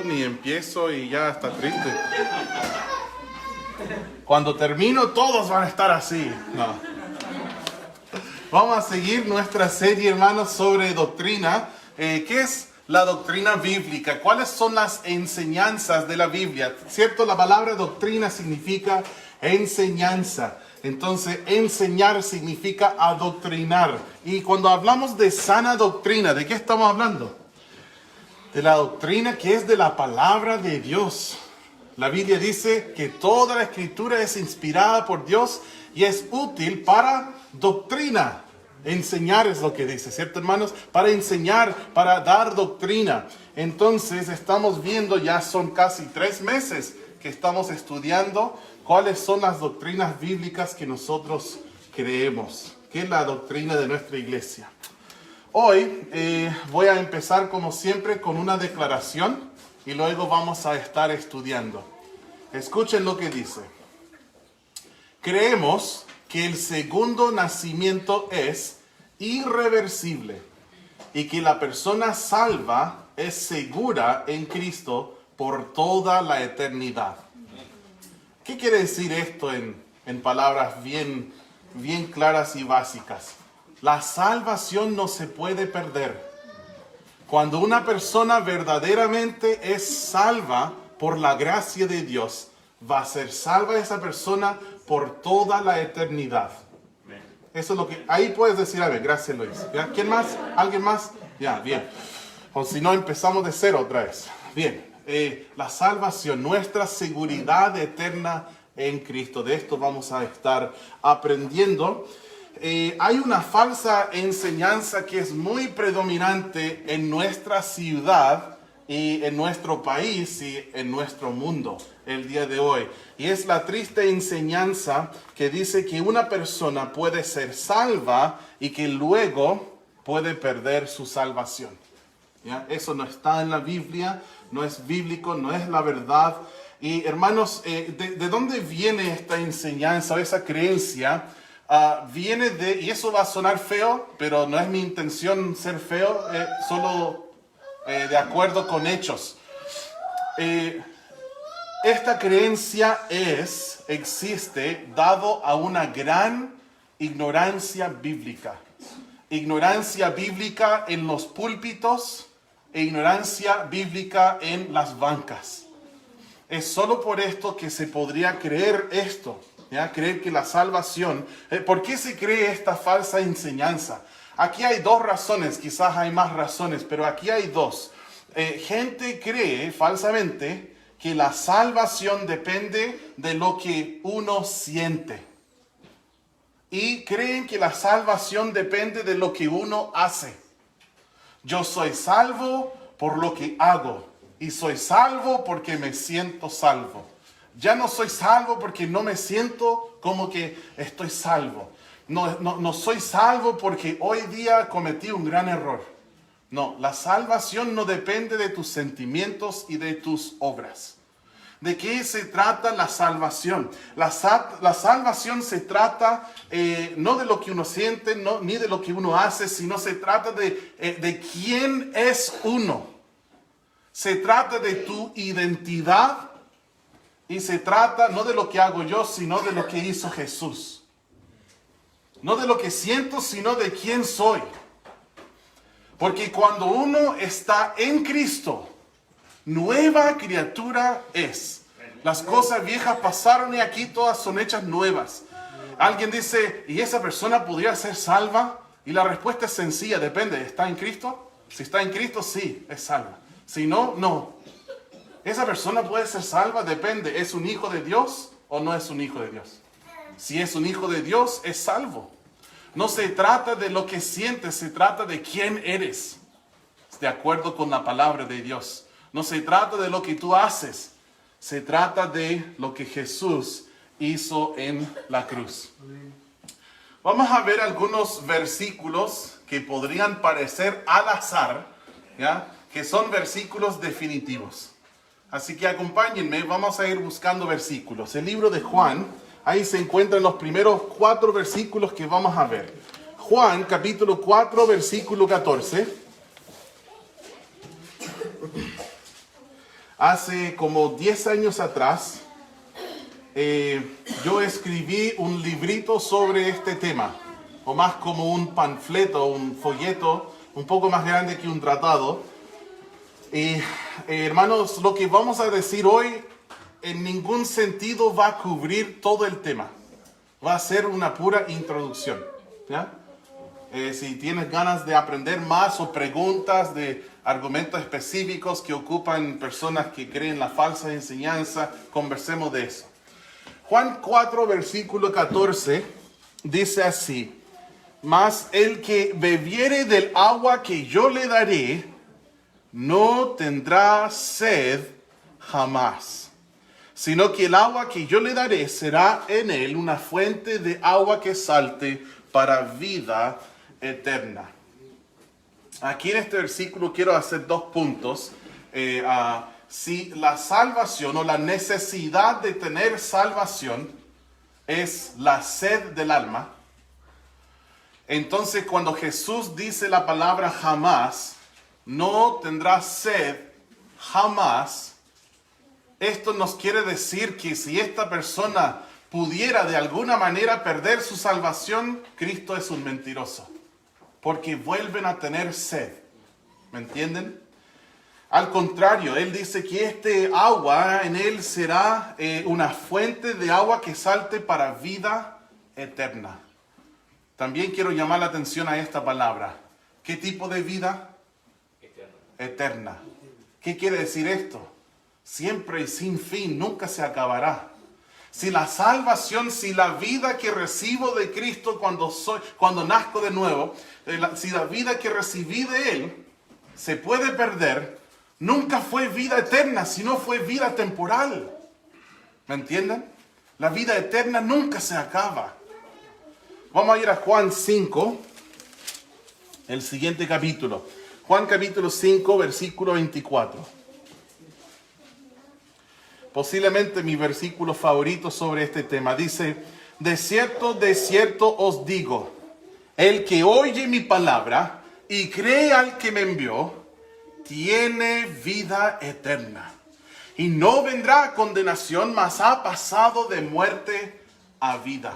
Ni empiezo y ya está triste. Cuando termino todos van a estar así. No. Vamos a seguir nuestra serie, hermanos, sobre doctrina. ¿Qué es la doctrina bíblica? ¿Cuáles son las enseñanzas de la Biblia? ¿Cierto? La palabra doctrina significa enseñanza. Entonces, enseñar significa adoctrinar. Y cuando hablamos de sana doctrina, ¿de qué estamos hablando? De la doctrina que es de la palabra de Dios. La Biblia dice que toda la escritura es inspirada por Dios y es útil para doctrina. Enseñar es lo que dice, ¿cierto, hermanos? Para enseñar, para dar doctrina. Entonces, estamos viendo, ya son casi 3 meses que estamos estudiando cuáles son las doctrinas bíblicas que nosotros creemos. ¿Qué es la doctrina de nuestra iglesia? Hoy voy a empezar, como siempre, con una declaración y luego vamos a estar estudiando. Escuchen lo que dice. Creemos que el segundo nacimiento es irreversible y que la persona salva es segura en Cristo por toda la eternidad. ¿Qué quiere decir esto en palabras bien claras y básicas? La salvación no se puede perder. Cuando una persona verdaderamente es salva por la gracia de Dios, va a ser salva esa persona por toda la eternidad. Eso es lo que... Ahí puedes decir, a ver, gracias Luis. ¿Ya? ¿Quién más? ¿Alguien más? Ya, bien. O si no, empezamos de cero otra vez. Bien. La salvación, nuestra seguridad eterna en Cristo. De esto vamos a estar aprendiendo. Hay una falsa enseñanza que es muy predominante en nuestra ciudad y en nuestro país y en nuestro mundo el día de hoy. Y es la triste enseñanza que dice que una persona puede ser salva y que luego puede perder su salvación. ¿Ya? Eso no está en la Biblia, no es bíblico, no es la verdad. Y hermanos, ¿de dónde viene esta enseñanza o esa creencia? Viene de, y eso va a sonar feo, pero no es mi intención ser feo, solo de acuerdo con hechos. Esta creencia existe dado a una gran ignorancia bíblica. Ignorancia bíblica en los púlpitos e ignorancia bíblica en las bancas. Es solo por esto que se podría creer esto. ¿Ya? Creer que la salvación... ¿Por qué se cree esta falsa enseñanza? Aquí hay 2 razones, quizás hay más razones, pero aquí hay 2. Gente cree falsamente que la salvación depende de lo que uno siente. Y creen que la salvación depende de lo que uno hace. Yo soy salvo por lo que hago. Y soy salvo porque me siento salvo. Ya no soy salvo porque no me siento como que estoy salvo. No soy salvo porque hoy día cometí un gran error. No, la salvación no depende de tus sentimientos y de tus obras. ¿De qué se trata la salvación? La salvación se trata no de lo que uno siente, ni de lo que uno hace, sino se trata de quién es uno. Se trata de tu identidad. Y se trata no de lo que hago yo, sino de lo que hizo Jesús. No de lo que siento, sino de quién soy. Porque cuando uno está en Cristo, nueva criatura es. Las cosas viejas pasaron y aquí todas son hechas nuevas. Alguien dice, ¿y esa persona podría ser salva? Y la respuesta es sencilla, depende. ¿Está en Cristo? Si está en Cristo, sí, es salva. Si no, no. ¿Esa persona puede ser salva? Depende. ¿Es un hijo de Dios o no es un hijo de Dios? Si es un hijo de Dios, es salvo. No se trata de lo que sientes, se trata de quién eres. De acuerdo con la palabra de Dios. No se trata de lo que tú haces. Se trata de lo que Jesús hizo en la cruz. Vamos a ver algunos versículos que podrían parecer al azar, ¿ya? Que son versículos definitivos. Así que acompáñenme, vamos a ir buscando versículos. El libro de Juan, ahí se encuentran los primeros 4 versículos que vamos a ver. Juan, capítulo 4, versículo 14. Hace como 10 años atrás, yo escribí un librito sobre este tema, o más como un panfleto, un folleto, un poco más grande que un tratado. Hermanos, lo que vamos a decir hoy en ningún sentido va a cubrir todo el tema. Va a ser una pura introducción, ¿ya? Si tienes ganas de aprender más o preguntas de argumentos específicos que ocupan personas que creen la falsa enseñanza, conversemos de eso. Juan 4, versículo 14, dice así: mas el que bebiere del agua que yo le daré, no tendrá sed jamás, sino que el agua que yo le daré será en él una fuente de agua que salte para vida eterna. Aquí en este versículo quiero hacer 2 puntos. Si la salvación o la necesidad de tener salvación es la sed del alma, entonces cuando Jesús dice la palabra jamás, no tendrá sed jamás, esto nos quiere decir que si esta persona pudiera de alguna manera perder su salvación, Cristo es un mentiroso, porque vuelven a tener sed. ¿Me entienden? Al contrario, Él dice que este agua en Él será una fuente de agua que salte para vida eterna. También quiero llamar la atención a esta palabra. ¿Qué tipo de vida? Eterna. ¿Qué quiere decir esto? Siempre y sin fin, nunca se acabará. Si la salvación, si la vida que recibo de Cristo cuando nazco de nuevo, si la vida que recibí de Él se puede perder, nunca fue vida eterna, sino fue vida temporal. ¿Me entienden? La vida eterna nunca se acaba. Vamos a ir a Juan 5, el siguiente capítulo. Juan capítulo 5, versículo 24. Posiblemente mi versículo favorito sobre este tema. Dice: de cierto os digo, el que oye mi palabra y cree al que me envió, tiene vida eterna. Y no vendrá a condenación, mas ha pasado de muerte a vida.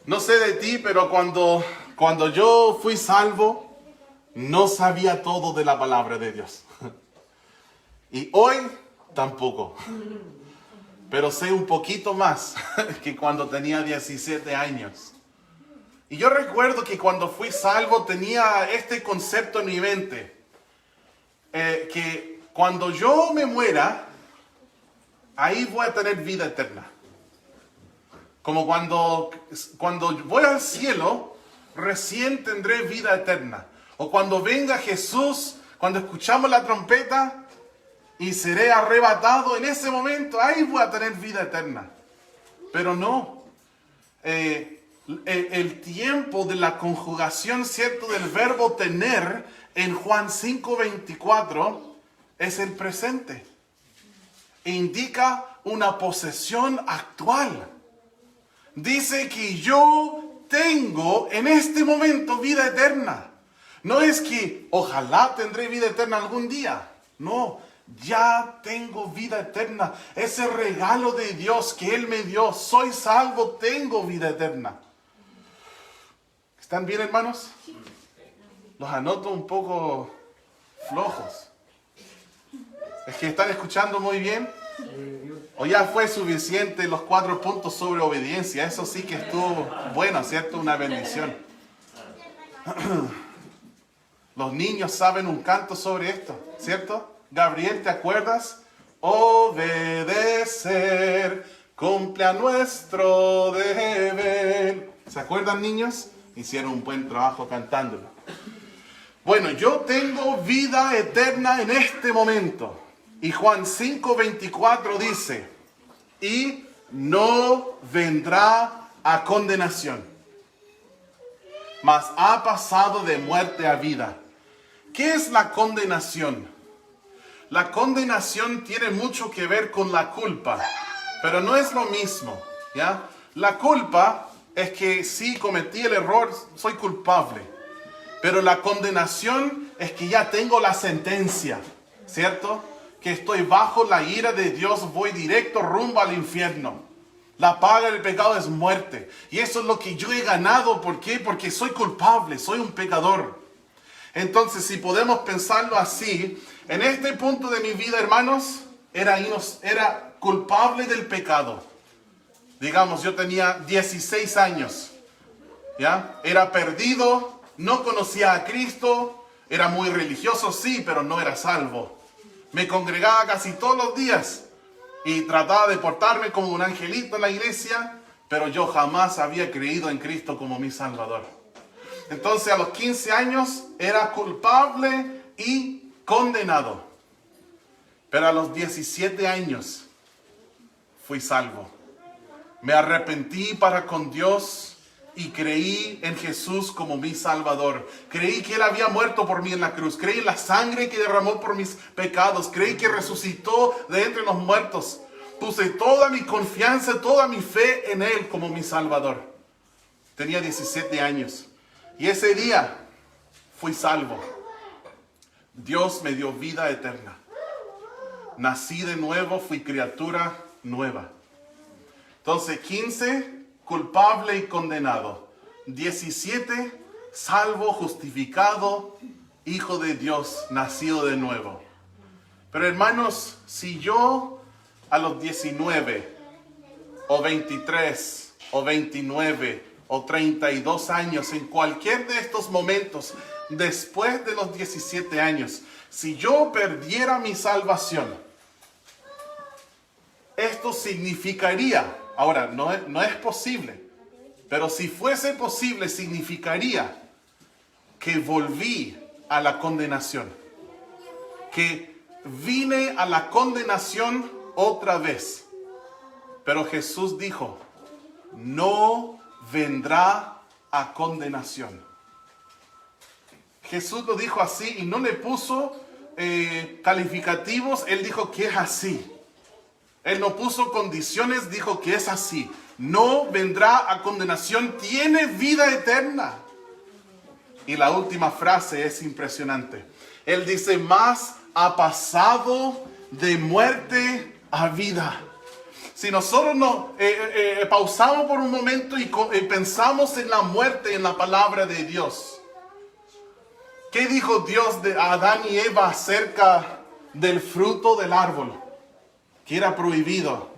No sé de ti, pero cuando yo fui salvo, no sabía todo de la palabra de Dios. Y hoy tampoco. Pero sé un poquito más que cuando tenía 17 años. Y yo recuerdo que cuando fui salvo tenía este concepto en mi mente. Que cuando yo me muera, ahí voy a tener vida eterna. Como cuando voy al cielo, recién tendré vida eterna. O cuando venga Jesús, cuando escuchamos la trompeta y seré arrebatado, en ese momento, ahí voy a tener vida eterna. Pero no. El tiempo de la conjugación, ¿cierto?, del verbo tener en Juan 5:24 es el presente. E indica una posesión actual. Dice que yo tengo en este momento vida eterna. No es que ojalá tendré vida eterna algún día. No, ya tengo vida eterna. Ese regalo de Dios que Él me dio. Soy salvo, tengo vida eterna. ¿Están bien, hermanos? Los anoto un poco flojos. ¿Es que están escuchando muy bien? ¿O ya fue suficiente los 4 puntos sobre obediencia? Eso sí que estuvo bueno, ¿cierto? Una bendición. Los niños saben un canto sobre esto, ¿cierto? Gabriel, ¿te acuerdas? Obedecer cumple a nuestro deber. ¿Se acuerdan, niños? Hicieron un buen trabajo cantándolo. Bueno, yo tengo vida eterna en este momento. Y Juan 5:24 dice: y no vendrá a condenación, mas ha pasado de muerte a vida. ¿Qué es la condenación? La condenación tiene mucho que ver con la culpa, pero no es lo mismo, ¿ya? La culpa es que sí cometí el error, soy culpable. Pero la condenación es que ya tengo la sentencia, ¿cierto? que estoy bajo la ira de Dios, voy directo rumbo al infierno. La paga del pecado es muerte. Y eso es lo que yo he ganado. ¿Por qué? Porque soy culpable, soy un pecador. Entonces, si podemos pensarlo así, en este punto de mi vida, hermanos, era culpable del pecado. Digamos, yo tenía 16 años. ¿Ya? Era perdido, no conocía a Cristo, era muy religioso, sí, pero no era salvo. Me congregaba casi todos los días y trataba de portarme como un angelito en la iglesia, pero yo jamás había creído en Cristo como mi Salvador. Entonces a los 15 años era culpable y condenado. Pero a los 17 años fui salvo. Me arrepentí para con Dios y creí en Jesús como mi Salvador. Creí que Él había muerto por mí en la cruz. Creí en la sangre que derramó por mis pecados. Creí que resucitó de entre los muertos. Puse toda mi confianza, toda mi fe en Él como mi Salvador. Tenía 17 años. Y ese día fui salvo. Dios me dio vida eterna. Nací de nuevo, fui criatura nueva. Entonces, 15, culpable y condenado. 17, salvo, justificado, hijo de Dios, nacido de nuevo. Pero hermanos, si yo a los 19, o 23, o 29, o 32 años, en cualquier de estos momentos, después de los 17 años, si yo perdiera mi salvación, esto significaría, ahora no es posible, pero si fuese posible, significaría que volví a la condenación, que vine a la condenación otra vez. Pero Jesús dijo, no vendrá a condenación. Jesús lo dijo así y no le puso calificativos. Él dijo que es así. Él no puso condiciones, dijo que es así. No vendrá a condenación, tiene vida eterna. Y la última frase es impresionante. Él dice, más ha pasado de muerte a vida. Si nosotros nos pausamos por un momento y pensamos en la muerte, en la palabra de Dios. ¿Qué dijo Dios de Adán y Eva acerca del fruto del árbol? Que era prohibido.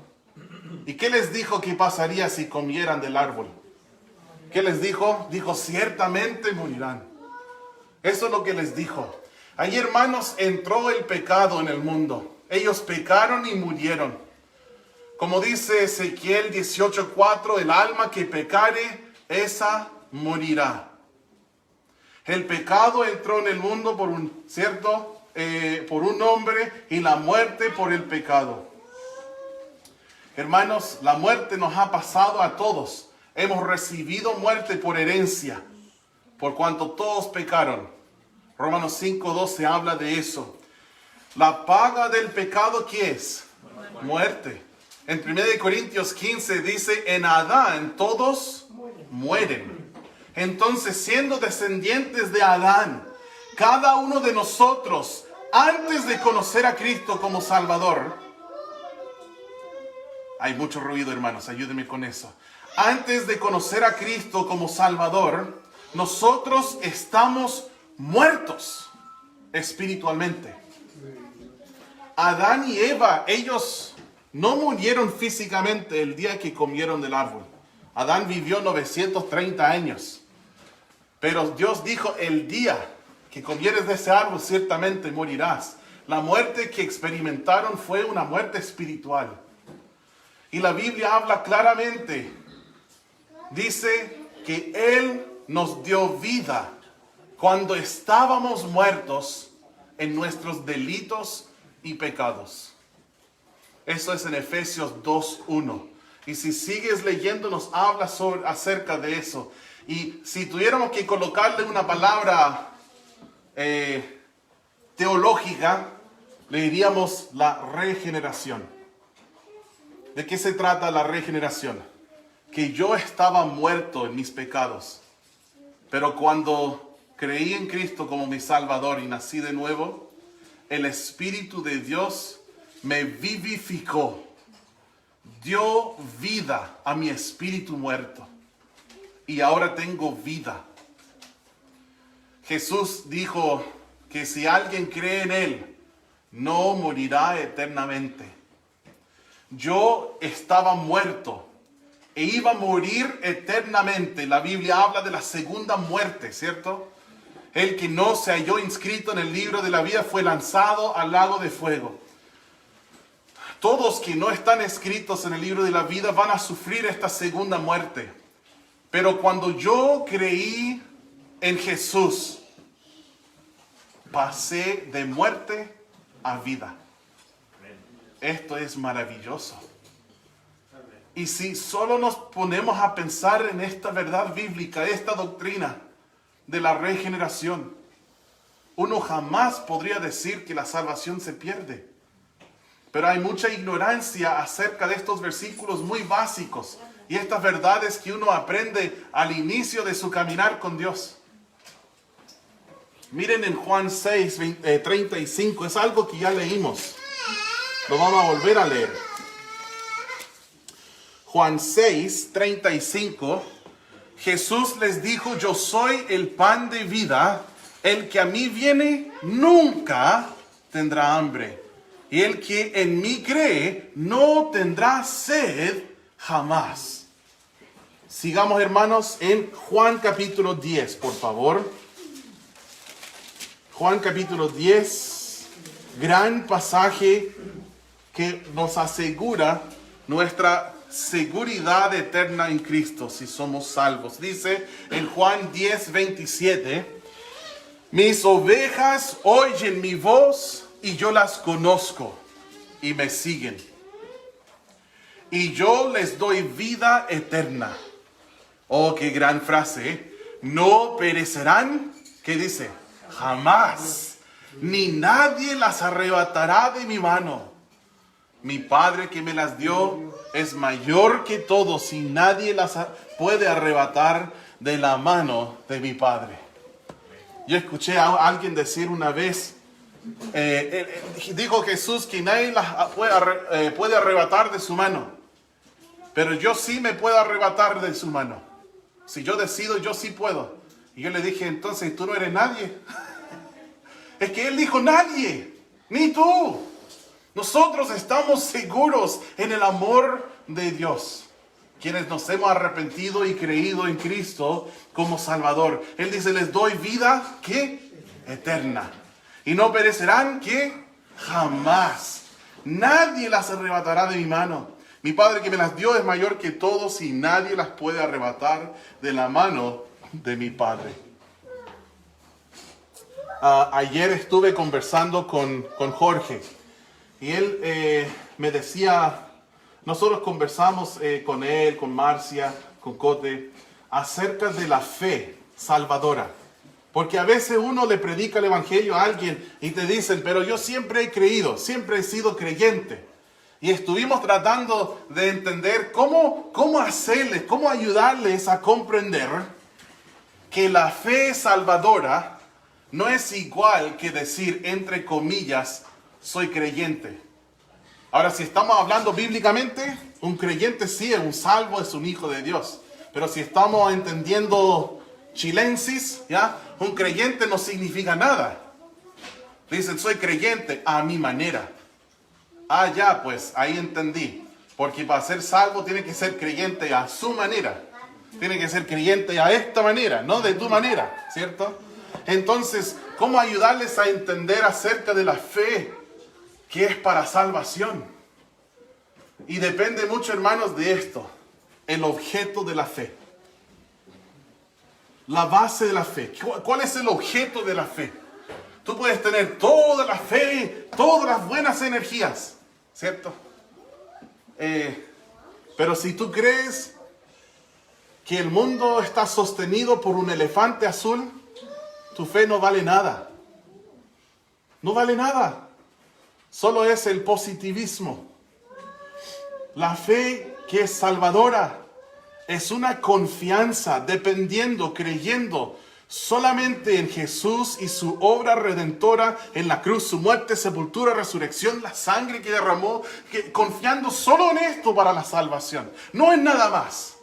¿Y qué les dijo que pasaría si comieran del árbol? ¿Qué les dijo? Dijo, ciertamente morirán. Eso es lo que les dijo. Ahí, hermanos, entró el pecado en el mundo. Ellos pecaron y murieron. Como dice Ezequiel 18:4, el alma que pecare, esa morirá. El pecado entró en el mundo por un hombre, y la muerte por el pecado. Hermanos, la muerte nos ha pasado a todos. Hemos recibido muerte por herencia, por cuanto todos pecaron. Romanos 5:12 habla de eso. La paga del pecado, ¿qué es? Muerte. En 1 Corintios 15 dice, en Adán todos mueren. Entonces, siendo descendientes de Adán, cada uno de nosotros, antes de conocer a Cristo como Salvador, hay mucho ruido, hermanos, ayúdenme con eso. Antes de conocer a Cristo como Salvador, nosotros estamos muertos espiritualmente. Adán y Eva, ellos no murieron físicamente el día que comieron del árbol. Adán vivió 930 años. Pero Dios dijo, el día que comieres de ese árbol, ciertamente morirás. La muerte que experimentaron fue una muerte espiritual. Y la Biblia habla claramente. Dice que Él nos dio vida cuando estábamos muertos en nuestros delitos y pecados. Eso es en Efesios 2:1. Y si sigues leyendo, nos habla acerca de eso. Y si tuviéramos que colocarle una palabra teológica, le diríamos la regeneración. ¿De qué se trata la regeneración? Que yo estaba muerto en mis pecados, pero cuando creí en Cristo como mi Salvador y nací de nuevo, el Espíritu de Dios me vivificó, dio vida a mi espíritu muerto y ahora tengo vida. Jesús dijo que si alguien cree en Él, no morirá eternamente. Yo estaba muerto e iba a morir eternamente. La Biblia habla de la segunda muerte, ¿cierto? El que no se halló inscrito en el libro de la vida fue lanzado al lago de fuego. Todos que no están escritos en el libro de la vida van a sufrir esta segunda muerte. Pero cuando yo creí en Jesús, pasé de muerte a vida. Esto es maravilloso. Y si solo nos ponemos a pensar en esta verdad bíblica, esta doctrina de la regeneración, uno jamás podría decir que la salvación se pierde. Pero hay mucha ignorancia acerca de estos versículos muy básicos y estas verdades que uno aprende al inicio de su caminar con Dios. Miren en Juan 6, 35, es algo que ya leímos. Lo vamos a volver a leer. Juan 6, 35, Jesús les dijo, yo soy el pan de vida, el que a mí viene nunca tendrá hambre, y el que en mí cree no tendrá sed jamás. Sigamos, hermanos, en Juan capítulo 10, por favor. Juan capítulo 10, gran pasaje que nos asegura nuestra seguridad eterna en Cristo si somos salvos. Dice en Juan 10, 27, mis ovejas oyen mi voz y yo las conozco y me siguen. Y yo les doy vida eterna. Oh, qué gran frase, ¿eh? No perecerán, ¿qué dice? Jamás, ni nadie las arrebatará de mi mano. Mi Padre que me las dio es mayor que todos y nadie las puede arrebatar de la mano de mi Padre. Yo escuché a alguien decir una vez, dijo Jesús que nadie las puede arrebatar de su mano, pero yo sí me puedo arrebatar de su mano. Si yo decido, yo sí puedo. Y yo le dije, entonces tú no eres nadie. Es que él dijo nadie, ni tú. Nosotros estamos seguros en el amor de Dios, quienes nos hemos arrepentido y creído en Cristo como Salvador. Él dice, les doy vida, ¿qué? Eterna. Y no perecerán, ¿qué? Jamás. Nadie las arrebatará de mi mano. Mi Padre que me las dio es mayor que todos y nadie las puede arrebatar de la mano de mi Padre. Ayer estuve conversando con Jorge y él me decía, nosotros conversamos con él, con Marcia, con Cote, acerca de la fe salvadora. Porque a veces uno le predica el evangelio a alguien y te dicen, pero yo siempre he creído, siempre he sido creyente. Y estuvimos tratando de entender cómo hacerles, cómo ayudarles a comprender que la fe salvadora no es igual que decir, entre comillas, soy creyente. Ahora, si estamos hablando bíblicamente, un creyente sí es un salvo, es un hijo de Dios. Pero si estamos entendiendo chilensis, ¿ya? Un creyente no significa nada. Dicen, soy creyente a mi manera. Ah, ya, pues, ahí entendí. Porque para ser salvo tiene que ser creyente a su manera. Tiene que ser creyente a esta manera, no de tu manera, ¿cierto? Entonces, ¿cómo ayudarles a entender acerca de la fe que es para salvación? Y depende mucho, hermanos, de esto. El objeto de la fe. La base de la fe. ¿Cuál es el objeto de la fe? Tú puedes tener toda la fe, todas las buenas energías, ¿cierto? Pero si tú crees que el mundo está sostenido por un elefante azul, tu fe no vale nada. No vale nada. Solo es el positivismo. La fe que es salvadora es una confianza, dependiendo, creyendo Solamente en Jesús y su obra redentora en la cruz, su muerte, sepultura, resurrección, la sangre que derramó, confiando solo en esto para la salvación, no en nada más.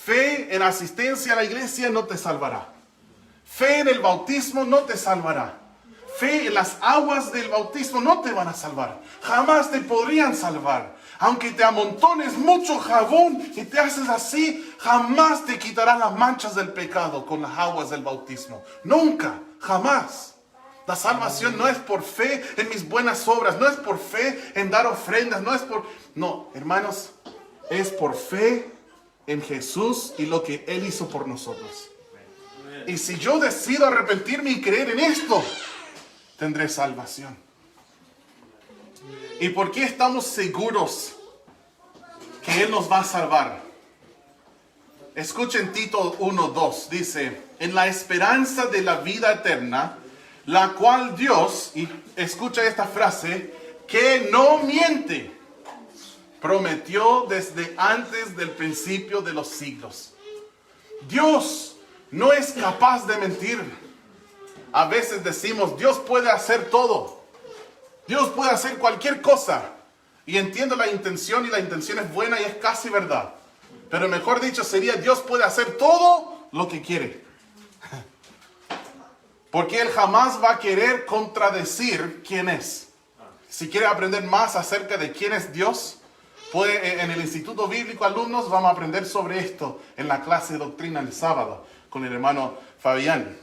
Fe en asistencia a la iglesia no te salvará. Fe en el bautismo no te salvará. Fe en las aguas del bautismo no te van a salvar. Jamás te podrían salvar. Aunque te amontones mucho jabón y te haces así, jamás te quitarán las manchas del pecado con las aguas del bautismo. Nunca, jamás. La salvación no es por fe en mis buenas obras, no es por fe en dar ofrendas, no, hermanos, es por fe en Jesús y lo que Él hizo por nosotros. Y si yo decido arrepentirme y creer en esto, tendré salvación. ¿Y por qué estamos seguros que Él nos va a salvar? Escuchen Tito 1:2, dice, en la esperanza de la vida eterna, la cual Dios, y escucha esta frase, que no miente, prometió desde antes del principio de los siglos. Dios no es capaz de mentir. A veces decimos, Dios puede hacer todo. Dios puede hacer cualquier cosa. Y entiendo la intención y la intención es buena y es casi verdad. Pero mejor dicho sería, Dios puede hacer todo lo que quiere. Porque Él jamás va a querer contradecir quién es. Si quiere aprender más acerca de quién es Dios, en el Instituto Bíblico Alumnos vamos a aprender sobre esto en la clase de doctrina el sábado con el hermano Fabián.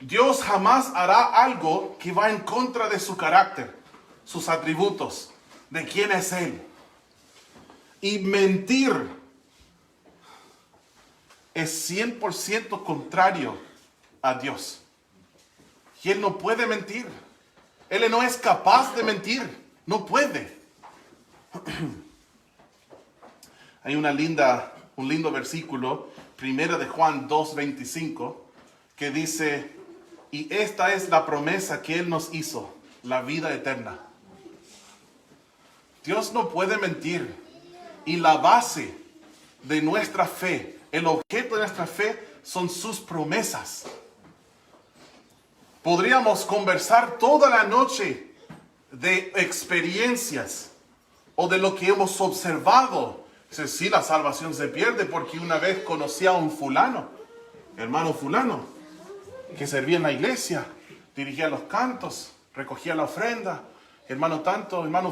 Dios jamás hará algo que va en contra de su carácter, sus atributos, de quién es Él. Y mentir es 100% contrario a Dios. Y Él no puede mentir. Él no es capaz de mentir. No puede. Hay un lindo versículo, 1 de Juan 2:25, que dice, y esta es la promesa que Él nos hizo, la vida eterna. Dios no puede mentir. Y la base de nuestra fe, el objeto de nuestra fe, son sus promesas. Podríamos conversar toda la noche de experiencias o de lo que hemos observado. Dice, sí, la salvación se pierde porque una vez conocí a un fulano, hermano fulano, que servía en la iglesia, dirigía los cantos, recogía la ofrenda. Hermano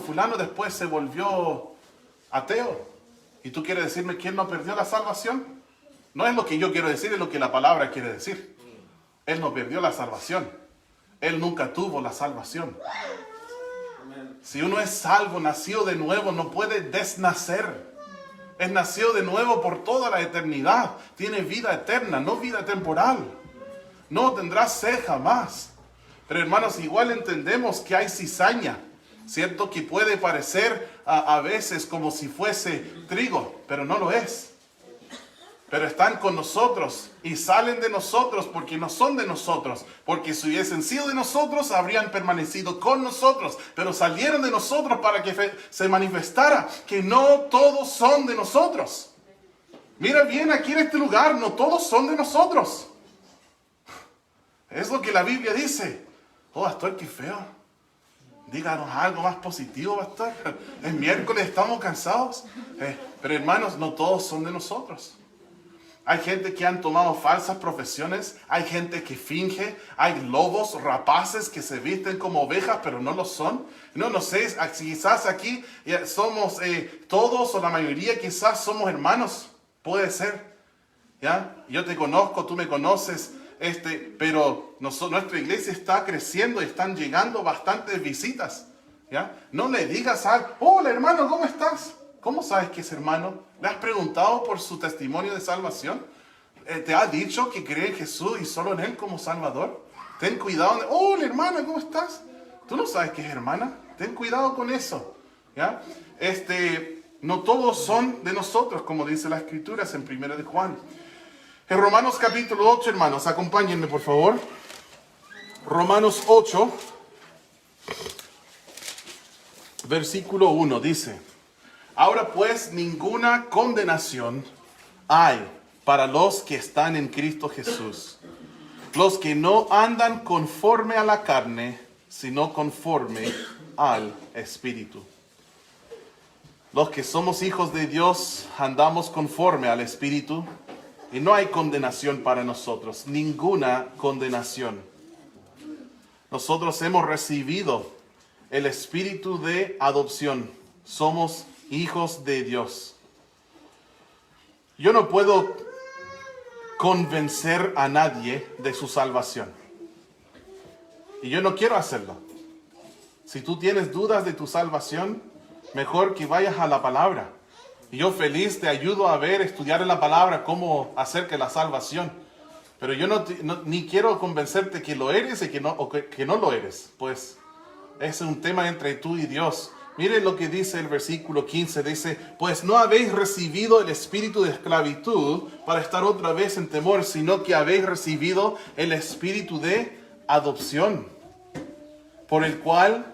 fulano después se volvió ateo. ¿Y tú quieres decirme que él no perdió la salvación? No es lo que yo quiero decir, es lo que la palabra quiere decir. Él no perdió la salvación. Él nunca tuvo la salvación. Si uno es salvo, nacido de nuevo, no puede desnacer. Es nacido de nuevo por toda la eternidad. Tiene vida eterna, no vida temporal. No tendrá sed jamás. Pero hermanos, igual entendemos que hay cizaña, ¿cierto? Que puede parecer a veces como si fuese trigo, pero no lo es. Pero están con nosotros y salen de nosotros porque no son de nosotros. Porque si hubiesen sido de nosotros, habrían permanecido con nosotros. Pero salieron de nosotros para que se manifestara que no todos son de nosotros. Mira bien aquí en este lugar, no todos son de nosotros. Es lo que la Biblia dice. Oh, pastor, qué feo. Díganos algo más positivo, pastor. Es miércoles, estamos cansados. Pero hermanos, no todos son de nosotros. Hay gente que han tomado falsas profesiones. Hay gente que finge. Hay lobos rapaces que se visten como ovejas, pero no lo son. No sé, quizás aquí somos todos o la mayoría quizás somos hermanos. Puede ser. ¿Ya? Yo te conozco, tú me conoces. Pero nuestra iglesia está creciendo y están llegando bastantes visitas. ¿Ya? No le digas hola hermano, ¿cómo estás? ¿Cómo sabes que es hermano? ¿Le has preguntado por su testimonio de salvación? ¿Te ha dicho que cree en Jesús y solo en Él como Salvador? Ten cuidado. Hola hermana, ¿cómo estás? ¿Tú no sabes que es hermana? Ten cuidado con eso. ¿Ya? No todos son de nosotros, como dice las Escrituras en 1 de Juan. En Romanos capítulo 8, hermanos, acompáñenme por favor. Romanos 8, versículo 1 dice: ahora pues ninguna condenación hay para los que están en Cristo Jesús, los que no andan conforme a la carne, sino conforme al Espíritu. Los que somos hijos de Dios andamos conforme al Espíritu y no hay condenación para nosotros, ninguna condenación. Nosotros hemos recibido el Espíritu de adopción, somos hijos de Dios. Yo no puedo convencer a nadie de su salvación. Y yo no quiero hacerlo. Si tú tienes dudas de tu salvación, mejor que vayas a la palabra. Y yo feliz te ayudo a ver, estudiar en la palabra cómo hacer que la salvación. Pero yo ni quiero convencerte que lo eres y que no lo eres. Pues es un tema entre tú y Dios. Miren lo que dice el versículo 15. Dice, pues no habéis recibido el espíritu de esclavitud para estar otra vez en temor, sino que habéis recibido el espíritu de adopción, por el cual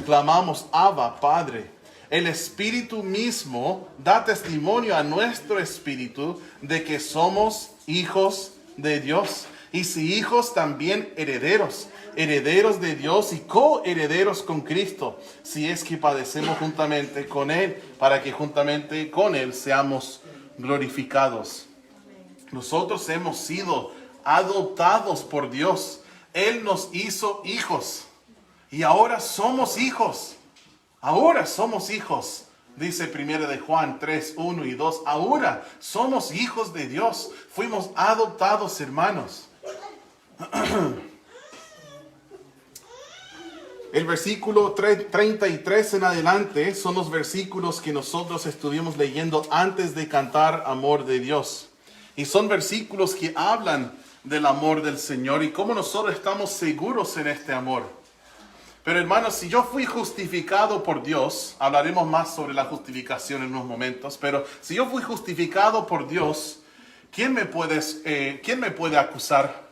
clamamos, Abba, Padre. El Espíritu mismo da testimonio a nuestro espíritu de que somos hijos de Dios. Y si hijos, también herederos, herederos de Dios y coherederos con Cristo, si es que padecemos juntamente con Él, para que juntamente con Él seamos glorificados. Nosotros hemos sido adoptados por Dios. Él nos hizo hijos y ahora somos hijos. Ahora somos hijos, dice 1 de Juan 3, 1 y 2. Ahora somos hijos de Dios. Fuimos adoptados, hermanos. El versículo 33 en adelante son los versículos que nosotros estuvimos leyendo antes de cantar Amor de Dios. Y son versículos que hablan del amor del Señor y cómo nosotros estamos seguros en este amor. Pero hermanos, si yo fui justificado por Dios, hablaremos más sobre la justificación en unos momentos, pero si yo fui justificado por Dios, ¿quién me puede acusar?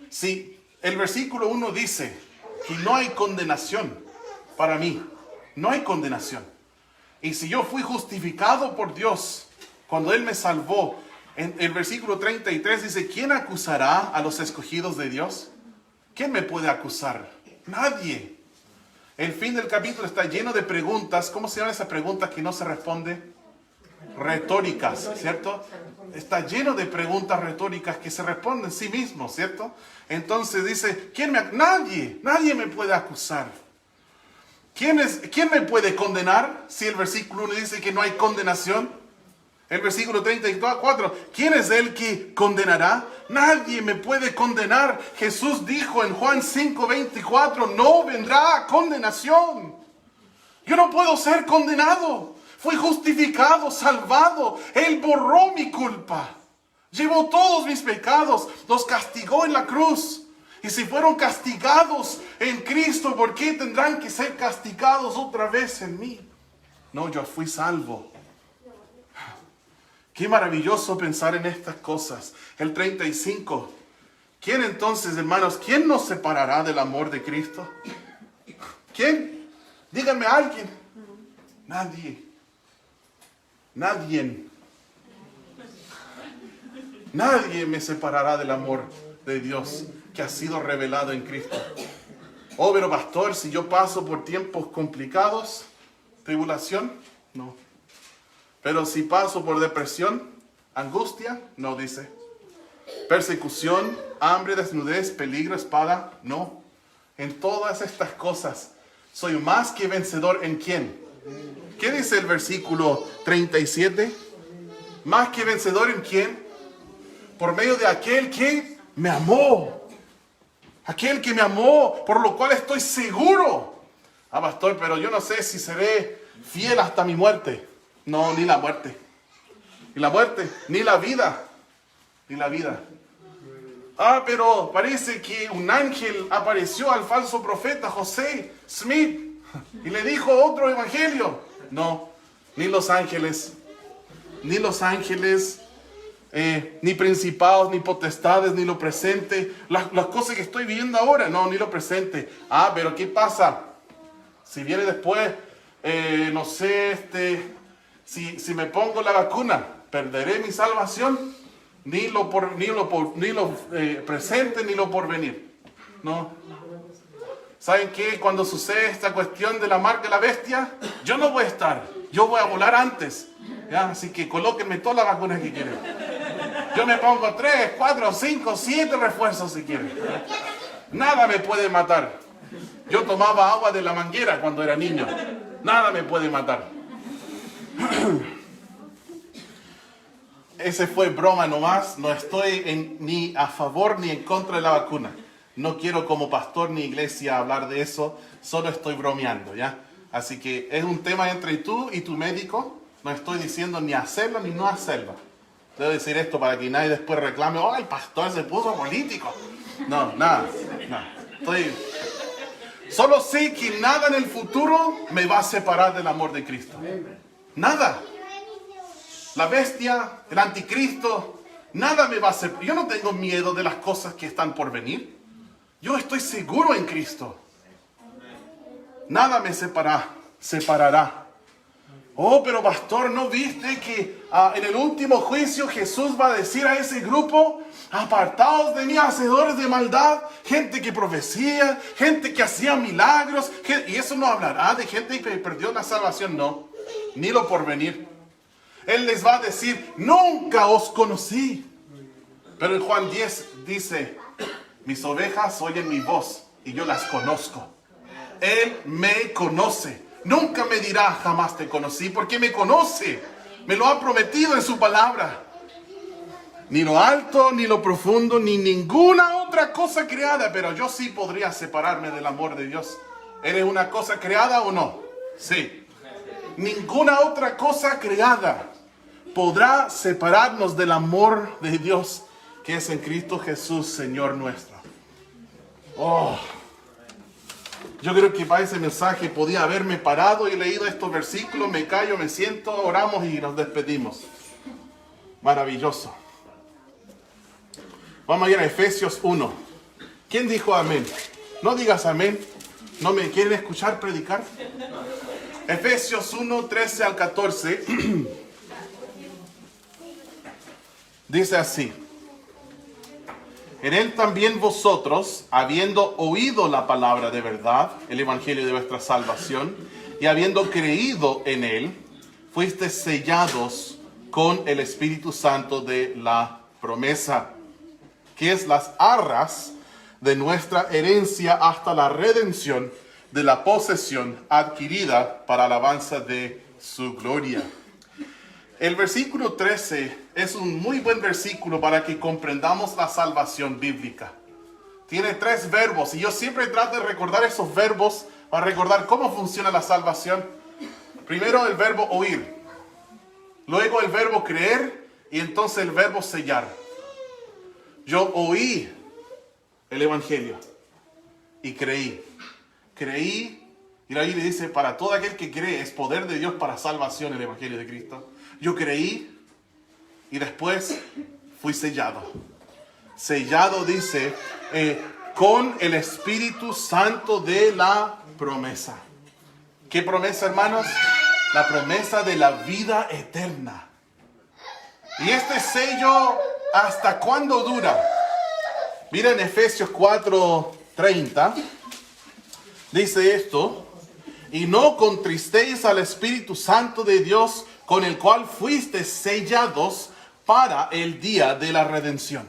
Si el versículo 1 dice que no hay condenación para mí, no hay condenación. Y si yo fui justificado por Dios cuando Él me salvó, en el versículo 33 dice, ¿quién acusará a los escogidos de Dios? ¿Quién me puede acusar? Nadie. El fin del capítulo está lleno de preguntas. ¿Cómo se llaman esas preguntas que no se responden? Retóricas, ¿cierto? Está lleno de preguntas retóricas que se responden sí mismos, ¿cierto? Entonces dice, nadie me puede acusar. ¿Quién me puede condenar? Si el versículo 1 dice que no hay condenación. El versículo 34, ¿quién es el que condenará? Nadie me puede condenar. Jesús dijo en Juan 5:24, no vendrá condenación. Yo no puedo ser condenado. Fui justificado, salvado. Él borró mi culpa. Llevó todos mis pecados. Los castigó en la cruz. Y si fueron castigados en Cristo, ¿por qué tendrán que ser castigados otra vez en mí? No, yo fui salvo. Qué maravilloso pensar en estas cosas. El 35. ¿Quién entonces, hermanos, quién nos separará del amor de Cristo? ¿Quién? Díganme a alguien. Nadie. Nadie me separará del amor de Dios que ha sido revelado en Cristo. Oh, pero pastor, si yo paso por tiempos complicados, tribulación, no. Pero si paso por depresión, angustia, no dice. Persecución, hambre, desnudez, peligro, espada, no. En todas estas cosas, soy más que vencedor en ¿quién? ¿Qué dice el versículo 37? Más que vencedor en ¿quién? Por medio de aquel que me amó. Aquel que me amó, por lo cual estoy seguro. Ah, pastor, pero yo no sé si seré fiel hasta mi muerte. No, ni la muerte. Ni la muerte, ni la vida. Ni la vida. Ah, pero parece que un ángel apareció al falso profeta José Smith y le dijo otro evangelio. No, ni los ángeles, ni principados, ni potestades, ni lo presente. Las cosas que estoy viviendo ahora, no, ni lo presente. Ah, pero ¿qué pasa? Si viene después, no sé, si me pongo la vacuna, ¿Perderé mi salvación? Ni lo presente ni lo porvenir. No. ¿Saben qué? Cuando sucede esta cuestión de la marca de la bestia, yo no voy a estar. Yo voy a volar antes. ¿Ya? Así que colóquenme todas las vacunas que quieren. Yo me pongo 3, 4, 5, 7 refuerzos si quieren. Nada me puede matar. Yo tomaba agua de la manguera cuando era niño. Nada me puede matar. Ese fue broma nomás. No estoy ni a favor ni en contra de la vacuna. No quiero como pastor ni iglesia hablar de eso. Solo estoy bromeando, ¿ya? Así que es un tema entre tú y tu médico. No estoy diciendo ni hacerlo ni no hacerlo. Debo decir esto para que nadie después reclame, oh, el pastor se puso político. No, nada. Solo sé que nada en el futuro me va a separar del amor de Cristo. Nada. La bestia, el anticristo, nada me va a separar. Yo no tengo miedo de las cosas que están por venir. Yo estoy seguro en Cristo. Nada me separará. Oh, pero pastor, ¿no viste que en el último juicio Jesús va a decir a ese grupo, apartaos de mí, hacedores de maldad, gente que profecía, gente que hacía milagros, y eso no hablará de gente que perdió la salvación, no, ni lo porvenir. Él les va a decir, nunca os conocí. Pero en Juan 10 dice, mis ovejas oyen mi voz y yo las conozco. Él me conoce. Nunca me dirá jamás te conocí, porque me conoce. Me lo ha prometido en su palabra. Ni lo alto, ni lo profundo, ni ninguna otra cosa creada. Pero yo sí podría separarme del amor de Dios. ¿Eres una cosa creada o no? Sí. Ninguna otra cosa creada podrá separarnos del amor de Dios, que es en Cristo Jesús, Señor nuestro. Oh, yo creo que para ese mensaje podía haberme parado y leído estos versículos, me callo, me siento, oramos y nos despedimos. Maravilloso. Vamos a ir a Efesios 1. ¿Quién dijo amén? No digas amén. ¿No me quieren escuchar predicar? Efesios 1, 13 al 14. Dice así. En él también vosotros, habiendo oído la palabra de verdad, el evangelio de vuestra salvación, y habiendo creído en él, fuisteis sellados con el Espíritu Santo de la promesa, que es las arras de nuestra herencia hasta la redención de la posesión adquirida para alabanza de su gloria. El versículo 13 es un muy buen versículo para que comprendamos la salvación bíblica. Tiene 3 verbos y yo siempre trato de recordar esos verbos para recordar cómo funciona la salvación. Primero el verbo oír, luego el verbo creer y entonces el verbo sellar. Yo oí el evangelio y creí. Creí, y la Biblia dice, para todo aquel que cree es poder de Dios para salvación el evangelio de Cristo. Yo creí y después fui sellado. Sellado dice, con el Espíritu Santo de la promesa. ¿Qué promesa, hermanos? La promesa de la vida eterna. Y este sello, ¿hasta cuándo dura? Miren Efesios 4:30. Dice esto, y no contristéis al Espíritu Santo de Dios, con el cual fuisteis sellados para el día de la redención.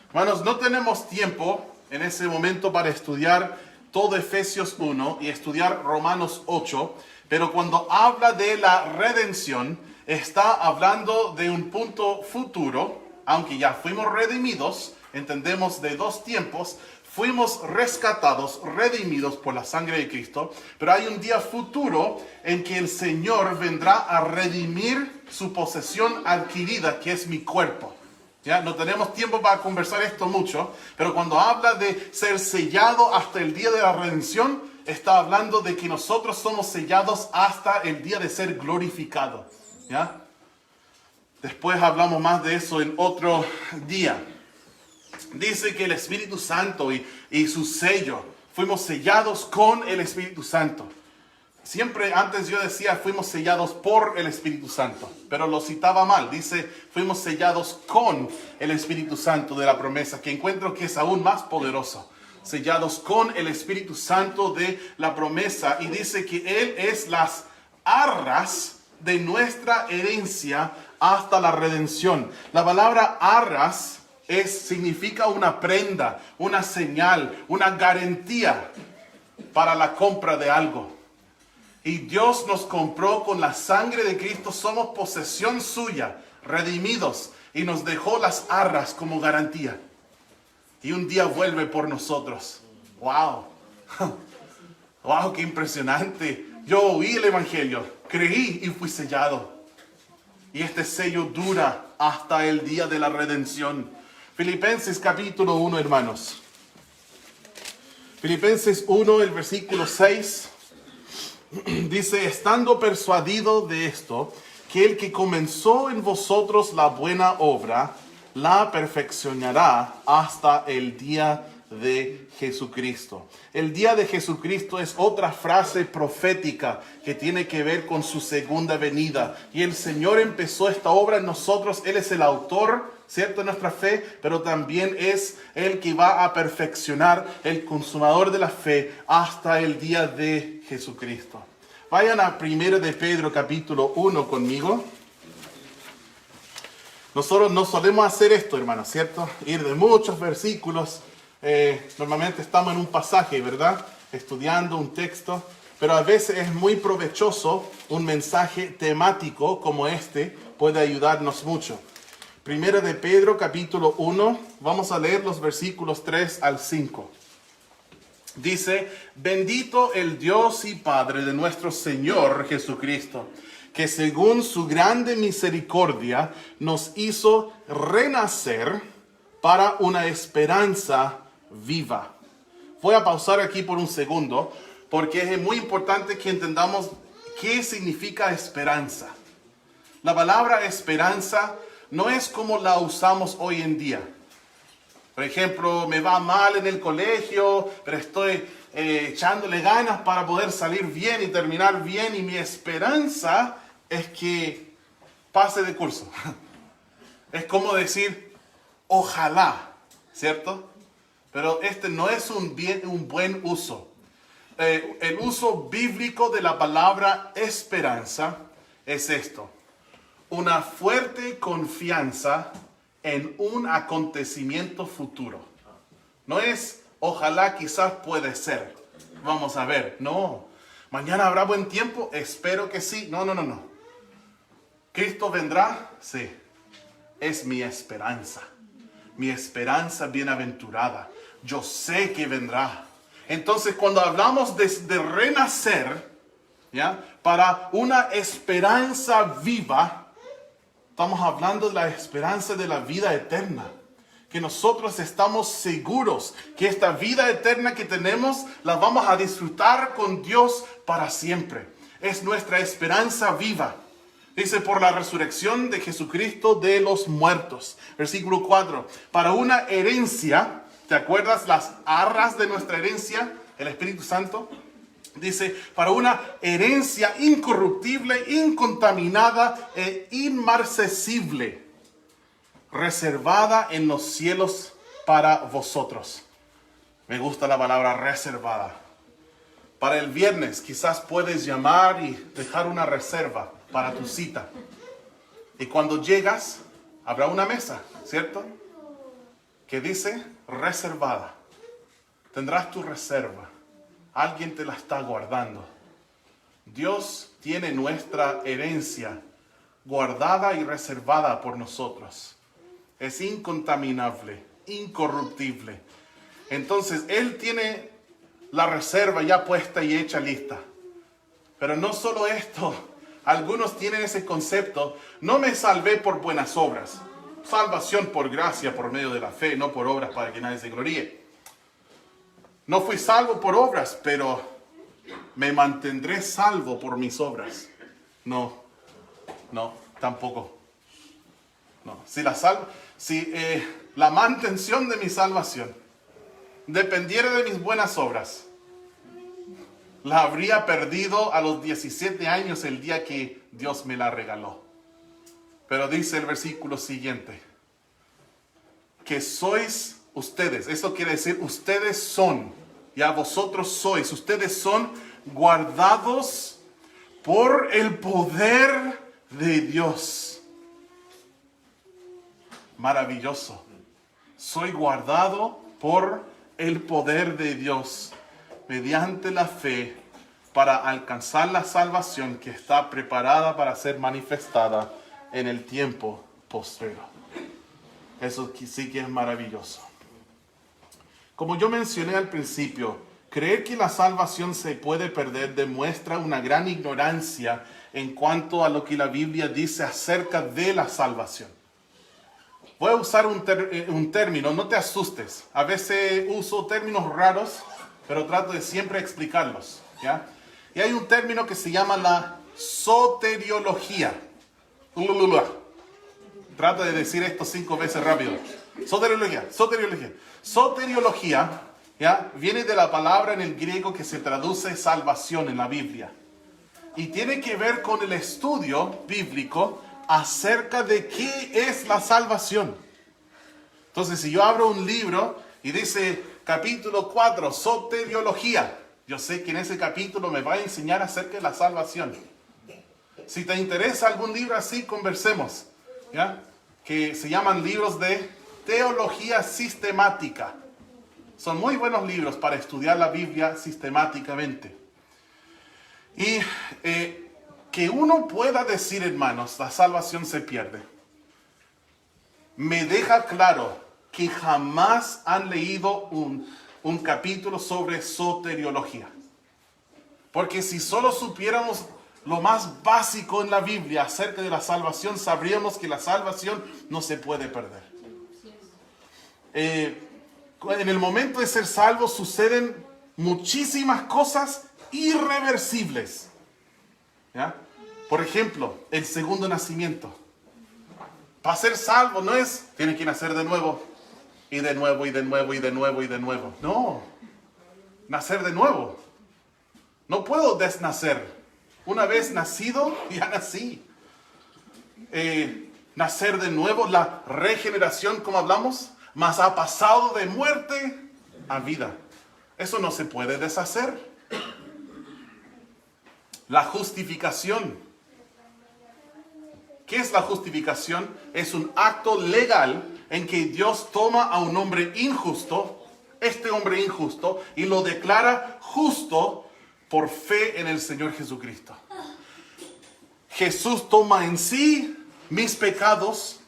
Hermanos, no tenemos tiempo en ese momento para estudiar todo Efesios 1 y estudiar Romanos 8, pero cuando habla de la redención, está hablando de un punto futuro, aunque ya fuimos redimidos, entendemos de 2 tiempos, fuimos rescatados, redimidos por la sangre de Cristo, pero hay un día futuro en que el Señor vendrá a redimir su posesión adquirida, que es mi cuerpo. ¿Ya? No tenemos tiempo para conversar esto mucho, pero cuando habla de ser sellado hasta el día de la redención, está hablando de que nosotros somos sellados hasta el día de ser glorificados. ¿Ya? Después hablamos más de eso en otro día. Dice que el Espíritu Santo y su sello, fuimos sellados con el Espíritu Santo. Siempre antes yo decía fuimos sellados por el Espíritu Santo, pero lo citaba mal. Dice fuimos sellados con el Espíritu Santo de la promesa, que encuentro que es aún más poderoso. Sellados con el Espíritu Santo de la promesa, y dice que Él es las arras de nuestra herencia hasta la redención. La palabra arras significa una prenda, una señal, una garantía para la compra de algo. Y Dios nos compró con la sangre de Cristo, somos posesión suya, redimidos, y nos dejó las arras como garantía. Y un día vuelve por nosotros. ¡Wow! ¡Wow! ¡Qué impresionante! Yo oí el Evangelio, creí y fui sellado. Y este sello dura hasta el día de la redención. Filipenses capítulo 1, hermanos. Filipenses 1, el versículo 6. Dice, estando persuadido de esto, que el que comenzó en vosotros la buena obra, la perfeccionará hasta el día de Jesucristo. El día de Jesucristo es otra frase profética que tiene que ver con su segunda venida. Y el Señor empezó esta obra en nosotros. Él es el autor, ¿cierto?, de nuestra fe, pero también es el que va a perfeccionar, el consumador de la fe, hasta el día de Jesucristo. Vayan a 1 de Pedro capítulo 1 conmigo. Nosotros no solemos hacer esto, hermanos, ¿cierto? Ir de muchos versículos. Normalmente estamos en un pasaje, ¿verdad? Estudiando un texto. Pero a veces es muy provechoso un mensaje temático como este. Puede ayudarnos mucho. 1 de Pedro capítulo 1. Vamos a leer los versículos 3 al 5. Dice, bendito el Dios y Padre de nuestro Señor Jesucristo, que según su grande misericordia nos hizo renacer para una esperanza viva. Voy a pausar aquí por un segundo, porque es muy importante que entendamos qué significa esperanza. La palabra esperanza no es como la usamos hoy en día. Por ejemplo, me va mal en el colegio, pero estoy echándole ganas para poder salir bien y terminar bien, y mi esperanza es que pase de curso. Es como decir, ojalá, ¿cierto? Pero este no es un buen uso. El uso bíblico de la palabra esperanza es esto: una fuerte confianza en un acontecimiento futuro. No es ojalá, quizás, puede ser, vamos a ver. No. Mañana habrá buen tiempo, espero que sí. No. ¿Cristo vendrá? Sí. Es mi esperanza bienaventurada. Yo sé que vendrá. Entonces, cuando hablamos de renacer, ¿ya?, para una esperanza viva, estamos hablando de la esperanza de la vida eterna. Que nosotros estamos seguros que esta vida eterna que tenemos la vamos a disfrutar con Dios para siempre. Es nuestra esperanza viva. Dice, por la resurrección de Jesucristo de los muertos. Versículo 4. Para una herencia, ¿te acuerdas las arras de nuestra herencia? El Espíritu Santo. Dice, para una herencia incorruptible, incontaminada e inmarcesible, reservada en los cielos para vosotros. Me gusta la palabra reservada. Para el viernes quizás puedes llamar y dejar una reserva para tu cita. Y cuando llegas, habrá una mesa, ¿cierto?, que dice reservada. Tendrás tu reserva. Alguien te la está guardando. Dios tiene nuestra herencia guardada y reservada por nosotros. Es incontaminable, incorruptible. Entonces, Él tiene la reserva ya puesta y hecha lista. Pero no solo esto. Algunos tienen ese concepto: no me salvé por buenas obras. Salvación por gracia, por medio de la fe, no por obras para que nadie se gloríe. No fui salvo por obras, pero me mantendré salvo por mis obras. No, tampoco. No. Si la mantención de mi salvación dependiera de mis buenas obras, La habría perdido a los 17 años el día que Dios me la regaló. Pero dice el versículo siguiente, que sois ustedes, eso quiere decir ustedes son, ya vosotros sois, ustedes son guardados por el poder de Dios. Maravilloso. Soy guardado por el poder de Dios mediante la fe para alcanzar la salvación que está preparada para ser manifestada en el tiempo postrero. Eso sí que es maravilloso. Como yo mencioné al principio, creer que la salvación se puede perder demuestra una gran ignorancia en cuanto a lo que la Biblia dice acerca de la salvación. Voy a usar un término, no te asustes. A veces uso términos raros, pero trato de siempre explicarlos, ¿ya? Y hay un término que se llama la soteriología. Trato de decir esto 5 veces rápido. Soteriología. Soteriología, ¿ya? Viene de la palabra en el griego que se traduce salvación en la Biblia. Y tiene que ver con el estudio bíblico acerca de qué es la salvación. Entonces, si yo abro un libro y dice capítulo 4, soteriología, yo sé que en ese capítulo me va a enseñar acerca de la salvación. Si te interesa algún libro así, conversemos, ¿ya? Que se llaman libros de teología sistemática. Son muy buenos libros para estudiar la Biblia sistemáticamente. Y que uno pueda decir, hermanos, la salvación se pierde, me deja claro que jamás han leído un capítulo sobre soteriología. Porque si solo supiéramos lo más básico en la Biblia acerca de la salvación, sabríamos que la salvación no se puede perder. En el momento de ser salvo suceden muchísimas cosas irreversibles, ¿ya? Por ejemplo, el segundo nacimiento. Para ser salvo no es, tiene que nacer de nuevo, y de nuevo, y de nuevo, y de nuevo, y de nuevo. No, nacer de nuevo. No puedo desnacer. Una vez nacido, ya nací. Nacer de nuevo, la regeneración, como hablamos, mas ha pasado de muerte a vida. Eso no se puede deshacer. La justificación. ¿Qué es la justificación? Es un acto legal en que Dios toma a un hombre injusto, este hombre injusto, y lo declara justo por fe en el Señor Jesucristo. Jesús toma en sí mis pecados,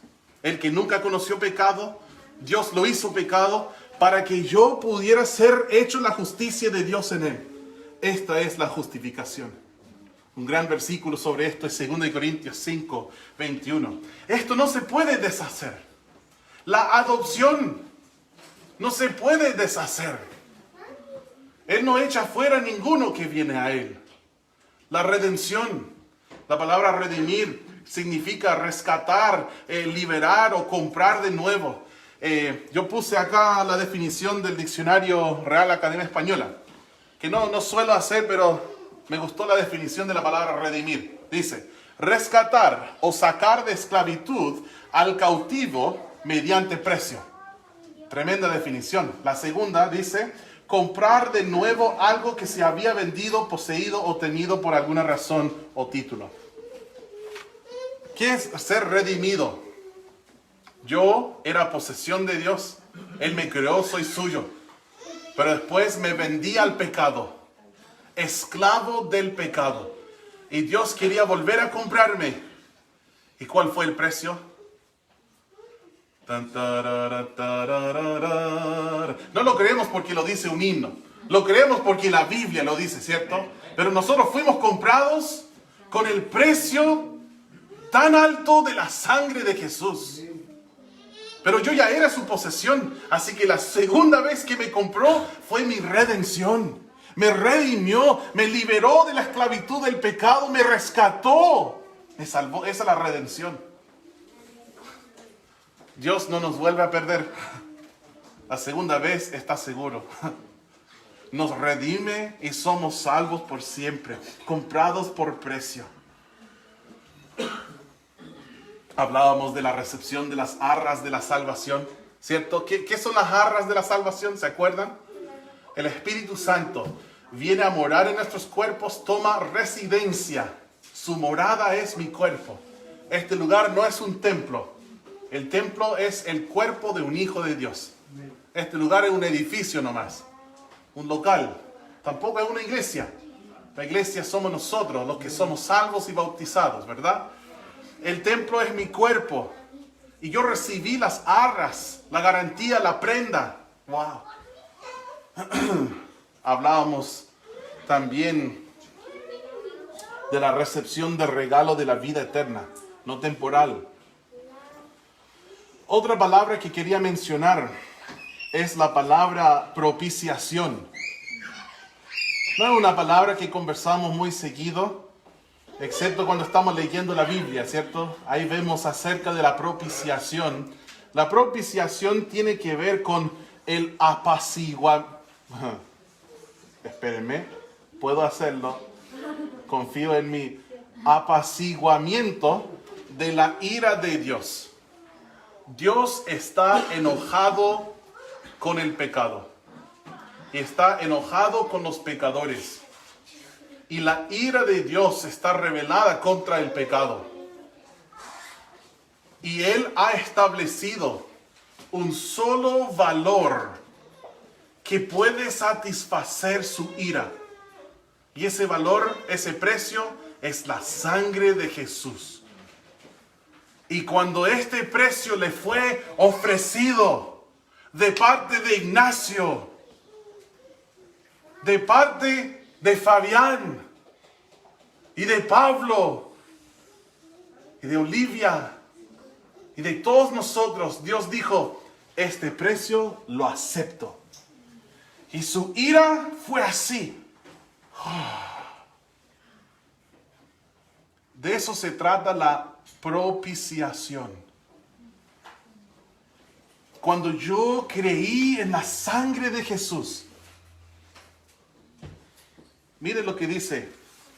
el que nunca conoció pecado, Dios lo hizo pecado para que yo pudiera ser hecho la justicia de Dios en él. Esta es la justificación. Un gran versículo sobre esto es 2 Corintios 5, 21. Esto no se puede deshacer. La adopción no se puede deshacer. Él no echa fuera ninguno que viene a él. La redención, la palabra redimir, significa rescatar, liberar o comprar de nuevo. Yo puse acá la definición del diccionario Real Academia Española, que no suelo hacer, pero me gustó la definición de la palabra redimir. Dice, rescatar o sacar de esclavitud al cautivo mediante precio. Tremenda definición. La segunda dice, comprar de nuevo algo que se había vendido, poseído o tenido por alguna razón o título. ¿Qué es ser redimido? Yo era posesión de Dios. Él me creó, soy suyo. Pero después me vendí al pecado. Esclavo del pecado. Y Dios quería volver a comprarme. ¿Y cuál fue el precio? No lo creemos porque lo dice un himno. Lo creemos porque la Biblia lo dice, ¿cierto? Pero nosotros fuimos comprados con el precio tan alto de la sangre de Jesús. Pero yo ya era su posesión. Así que la segunda vez que me compró fue mi redención. Me redimió, me liberó de la esclavitud del pecado, me rescató, me salvó. Esa es la redención. Dios no nos vuelve a perder. La segunda vez está seguro. nos redime y somos salvos por siempre, comprados por precio. Hablábamos de la recepción de las arras de la salvación, ¿cierto? ¿Qué son las arras de la salvación? ¿Se acuerdan? El Espíritu Santo viene a morar en nuestros cuerpos, toma residencia. Su morada es mi cuerpo. Este lugar no es un templo. El templo es el cuerpo de un hijo de Dios. Este lugar es un edificio nomás, un local. Tampoco es una iglesia. La iglesia somos nosotros, los que somos salvos y bautizados, ¿verdad? El templo es mi cuerpo. Y yo recibí las arras, la garantía, la prenda. ¡Wow! Hablábamos también de la recepción del regalo de la vida eterna, no temporal. Otra palabra que quería mencionar es la palabra propiciación. No es una palabra que conversamos muy seguido, excepto cuando estamos leyendo la Biblia, ¿cierto? Ahí vemos acerca de la propiciación. La propiciación tiene que ver con el apaciguamiento. Espérenme, puedo hacerlo. Confío en mi apaciguamiento de la ira de Dios. Dios está enojado con el pecado. Y está enojado con los pecadores. Y la ira de Dios está revelada contra el pecado. Y Él ha establecido un solo valor que puede satisfacer su ira. Y ese valor, ese precio, es la sangre de Jesús. Y cuando este precio le fue ofrecido de parte de Ignacio, de parte de Fabián, y de Pablo, y de Olivia, y de todos nosotros, Dios dijo, este precio lo acepto. Y su ira fue así. De eso se trata la propiciación. Cuando yo creí en la sangre de Jesús, mire lo que dice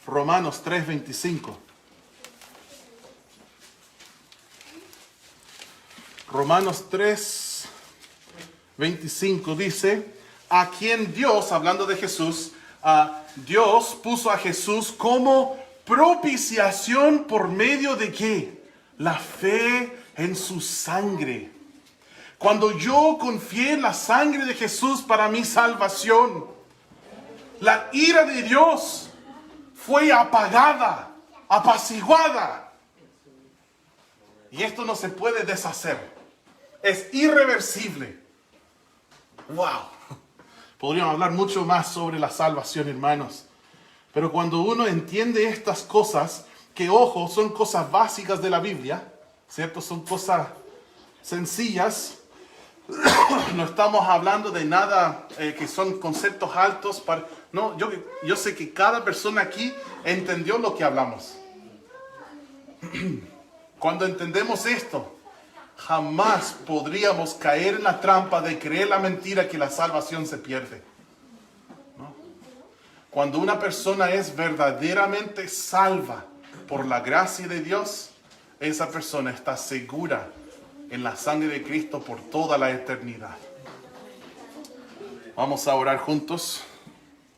Romanos 3:25. Romanos 3:25 dice, a quien Dios, hablando de Jesús, Dios puso a Jesús como propiciación por medio de ¿qué? La fe en su sangre. Cuando yo confié en la sangre de Jesús para mi salvación, la ira de Dios fue apagada, apaciguada. Y esto no se puede deshacer. Es irreversible. ¡Wow! Podríamos hablar mucho más sobre la salvación, hermanos. Pero cuando uno entiende estas cosas, que ojo, son cosas básicas de la Biblia, ¿cierto? Son cosas sencillas. No estamos hablando de nada que son conceptos altos. No, yo sé que cada persona aquí entendió lo que hablamos. Cuando entendemos esto, jamás podríamos caer en la trampa de creer la mentira que la salvación se pierde. ¿No? Cuando una persona es verdaderamente salva por la gracia de Dios, esa persona está segura en la sangre de Cristo por toda la eternidad. Vamos a orar juntos.